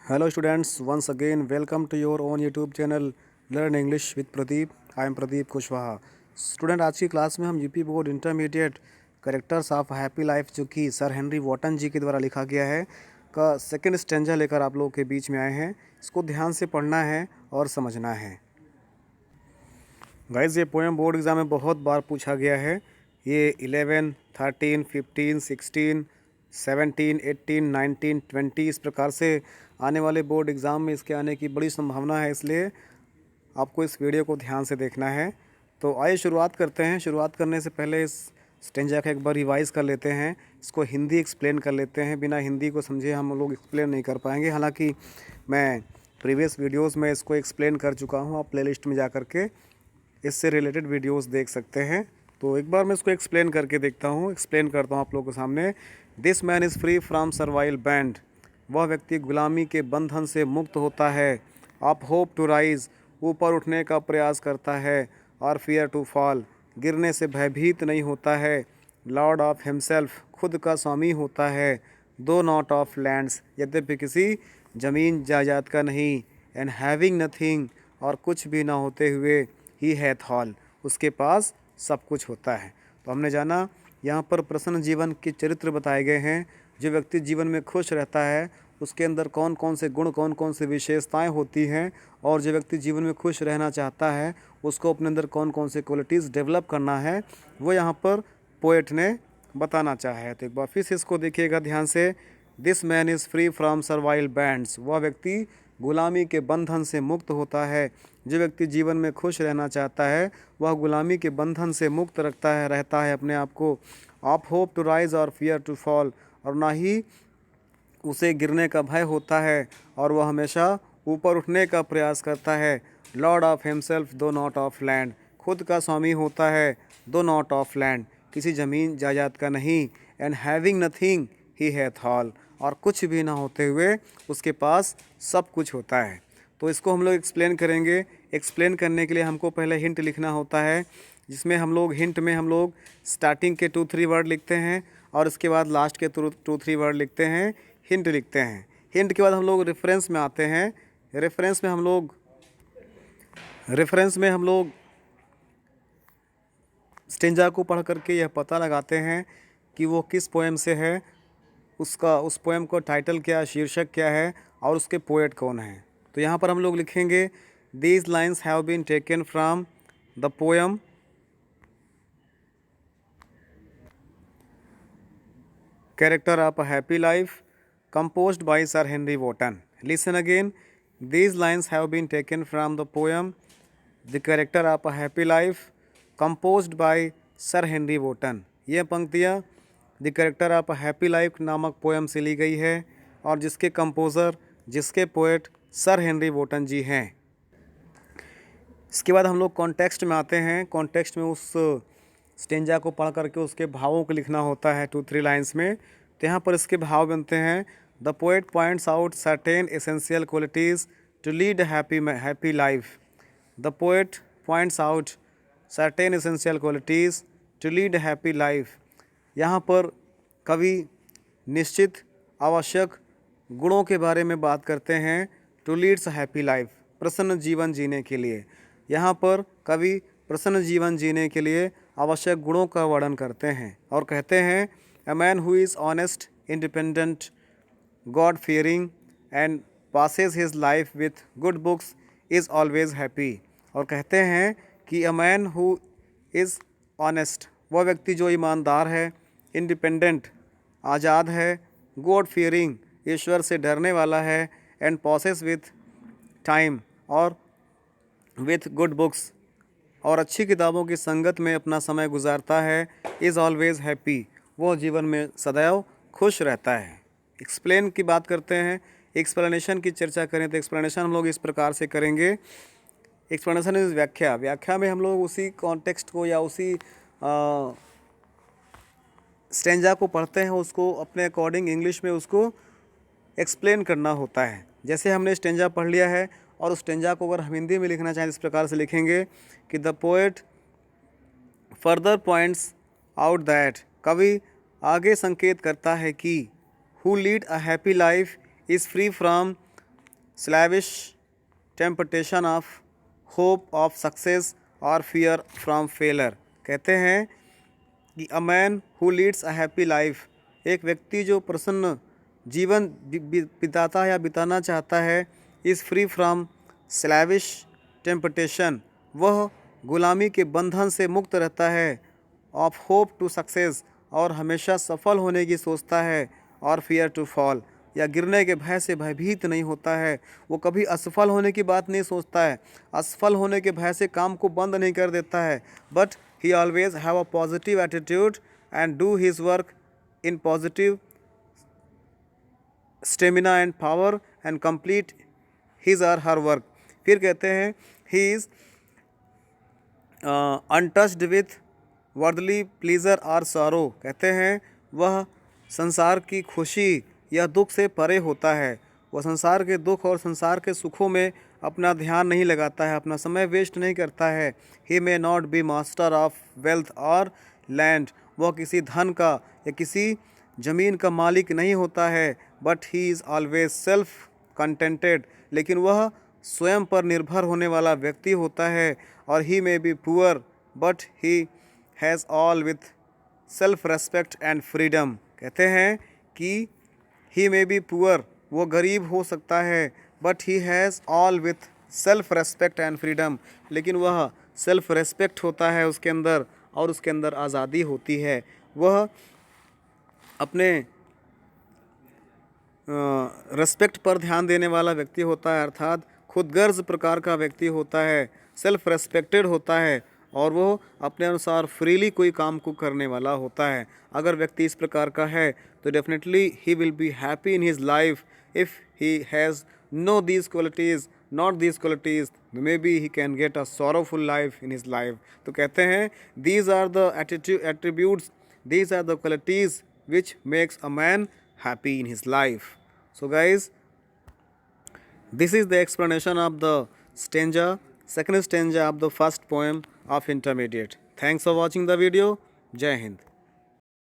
Hello students, once again welcome to your own YouTube channel Learn English with Pradeep. I am Pradeep Kushwaha. Student आज की class में हम UP board intermediate characters of happy life जो कि sir Henry Wharton जी के द्वारा लिखा गया है का सेकंड स्टेंजा लेकर आप लोगों के बीच में आए हैं. इसको ध्यान से पढ़ना है और समझना है. गाइज ये पोएम बोर्ड एग्ज़ाम में बहुत बार पूछा गया है. ये 11, 13, 15, 16, 17, 18, 19, 20 इस प्रकार से आने वाले बोर्ड एग्ज़ाम में इसके आने की बड़ी संभावना है, इसलिए आपको इस वीडियो को ध्यान से देखना है. तो आइए शुरुआत करते हैं. शुरुआत करने से पहले इस स्टेंजा का एक बार रिवाइज़ कर लेते हैं. इसको हिंदी एक्सप्लेन कर लेते हैं. बिना हिंदी को समझे हम लोग एक्सप्लेन नहीं कर पाएंगे. हालांकि मैं प्रीवियस वीडियोज़ में इसको एक्सप्लेन कर चुका हूँ. आप प्लेलिस्ट में जा कर के इससे रिलेटेड वीडियोस देख सकते हैं. तो एक बार मैं इसको एक्सप्लेन करके देखता हूँ, एक्सप्लेन करता हूँ आप लोगों के सामने. This man is free from servile band. वह व्यक्ति गुलामी के बंधन से मुक्त होता है. आप होप टू राइज, ऊपर उठने का प्रयास करता है. और फियर टू फॉल, गिरने से भयभीत नहीं होता है. लॉर्ड ऑफ हिमसेल्फ, खुद का स्वामी होता है. दो नॉट ऑफ लैंड्स, यद्यपि किसी ज़मीन जायदाद का नहीं. एंड हैविंग नथिंग, और कुछ भी ना होते हुए. ही हैथ ऑल, उसके पास सब कुछ होता है. तो हमने जाना यहाँ पर प्रसन्न जीवन के चरित्र बताए गए हैं. जो व्यक्ति जीवन में खुश रहता है उसके अंदर कौन कौन से गुण, कौन कौन से विशेषताएं होती हैं, और जो व्यक्ति जीवन में खुश रहना चाहता है उसको अपने अंदर कौन कौन से क्वालिटीज़ डेवलप करना है, वो यहाँ पर पोएट ने बताना चाहा है. तो एक बार फिर से इसको देखिएगा ध्यान से. This man is free from servile bands, वह व्यक्ति गुलामी के बंधन से मुक्त होता है. जो व्यक्ति जीवन में खुश रहना चाहता है वह गुलामी के बंधन से मुक्त रहता है अपने आप को. आप होप टू राइज और फियर टू फॉल, और ना ही उसे गिरने का भय होता है, और वह हमेशा ऊपर उठने का प्रयास करता है. लॉर्ड ऑफ हिमसेल्फ, दो नॉट ऑफ लैंड, खुद का स्वामी होता है. दो नॉट ऑफ लैंड, किसी ज़मीन जायदाद का नहीं. And having nothing he hath all, और कुछ भी ना होते हुए उसके पास सब कुछ होता है. तो इसको हम लोग एक्सप्लेन करेंगे. एक्सप्लेन करने के लिए हमको पहले हिंट लिखना होता है, जिसमें हम लोग हिंट में हम लोग स्टार्टिंग के 2-3 वर्ड लिखते हैं और इसके बाद लास्ट के 2-3 वर्ड लिखते हैं, हिंट लिखते हैं. हिंट के बाद हम लोग रेफरेंस में आते हैं. रेफरेंस में हम लोग स्टेंजा को पढ़ करके यह पता लगाते हैं कि वो किस पोएम से है, उस पोएम को टाइटल क्या, शीर्षक क्या है, और उसके पोएट कौन हैं. तो यहाँ पर हम लोग लिखेंगे these lines have been taken from the poem character of a happy life composed by Sir Henry Wotton. Listen again. These lines have been taken from the poem The Character of a Happy Life composed by Sir Henry Wotton. यह पंक्तियाँ the character of a happy life नामक poem से ली गई है और जिसके composer, जिसके poet sir Henry वोटन जी हैं. इसके बाद हम लोग कॉन्टेक्स्ट में आते हैं. कॉन्टेक्स्ट में उस स्टेंजा को पढ़ करके उसके भावों को लिखना होता है 2-3 लाइन्स में. तो यहाँ पर इसके भाव बनते हैं. The poet points out certain essential qualities to lead happy life. The poet points out certain essential qualities to lead happy life. यहाँ पर कवि निश्चित आवश्यक गुणों के बारे में बात करते हैं. टू लीड्स हैप्पी लाइफ, प्रसन्न जीवन जीने के लिए. यहाँ पर कवि प्रसन्न जीवन जीने के लिए आवश्यक गुणों का वर्णन करते हैं और कहते हैं a man who is honest, independent, God fearing and passes his life with good books is always happy. और कहते हैं कि a man who is honest, वह व्यक्ति जो ईमानदार है, इंडिपेंडेंट, आज़ाद है, गॉड फियरिंग, ईश्वर से डरने वाला है, एंड पॉसेस विथ टाइम, और विथ गुड बुक्स, और अच्छी किताबों की संगत में अपना समय गुजारता है. इज़ ऑलवेज हैप्पी, वो जीवन में सदैव खुश रहता है. एक्सप्लेन की बात करते हैं. एक्सप्लेनेशन की चर्चा करें तो एक्सप्लेनेशन हम लोग इस प्रकार से करेंगे. एक्सप्लेनेशन इज़ व्याख्या. व्याख्या में हम लोग उसी कॉन्टेक्स्ट को या उसी स्टेंजा को पढ़ते हैं, उसको अपने अकॉर्डिंग इंग्लिश में उसको एक्सप्लेन करना होता है. जैसे हमने स्टेंजा पढ़ लिया है और उस स्टेंजा को अगर हम हिंदी में लिखना चाहें इस प्रकार से लिखेंगे कि the poet further points out that, कवि आगे संकेत करता है कि who lead a happy life is free from slavish temptation of hope of success or fear from failure। कहते हैं कि a man who leads a happy life, एक व्यक्ति जो प्रसन्न जीवन बिताता या बिताना चाहता है, इज़ फ्री फ्रॉम स्लैविश टेम्पटेशन, वह गुलामी के बंधन से मुक्त रहता है, ऑफ होप टू सक्सेस, और हमेशा सफल होने की सोचता है, और फियर टू फॉल, या गिरने के भय से भयभीत नहीं होता है। वो कभी असफल होने की बात नहीं सोचता है, असफल होने के भय से काम को बंद नहीं कर देता है, but he always have a positive attitude and do his work in positive stamina and power and complete his or her work। फिर कहते हैं he is untouched with worldly pleasure or sorrow, कहते हैं वह संसार की खुशी या दुख से परे होता है, वह संसार के दुख और संसार के सुखों में अपना ध्यान नहीं लगाता है, अपना समय वेस्ट नहीं करता है। He may not be master of wealth और लैंड, वह किसी धन का या किसी ज़मीन का मालिक नहीं होता है, but he is always self contented, लेकिन वह स्वयं पर निर्भर होने वाला व्यक्ति होता है। और he may be poor but he has all with self respect and freedom, कहते हैं कि ही मे बी पुअर, वो गरीब हो सकता है, but he has all with self respect and freedom, लेकिन वह सेल्फ रेस्पेक्ट होता है उसके अंदर, और उसके अंदर आज़ादी होती है। वह अपने रेस्पेक्ट पर ध्यान देने वाला व्यक्ति होता है, अर्थात खुदगर्ज प्रकार का व्यक्ति होता है, सेल्फ रेस्पेक्टेड होता है, और वो अपने अनुसार फ्रीली कोई काम को करने वाला होता है। अगर व्यक्ति इस प्रकार का है तो definitely he will be happy in his life. If he has no these qualities, not these qualities, may be he can get a sorrowful life in his life. तो कहते हैं these are the attributes, these are the qualities which makes a man happy in his life। So guys, this is the explanation of the second stanza of the first poem of intermediate। Thanks for watching the video। Jai Hind।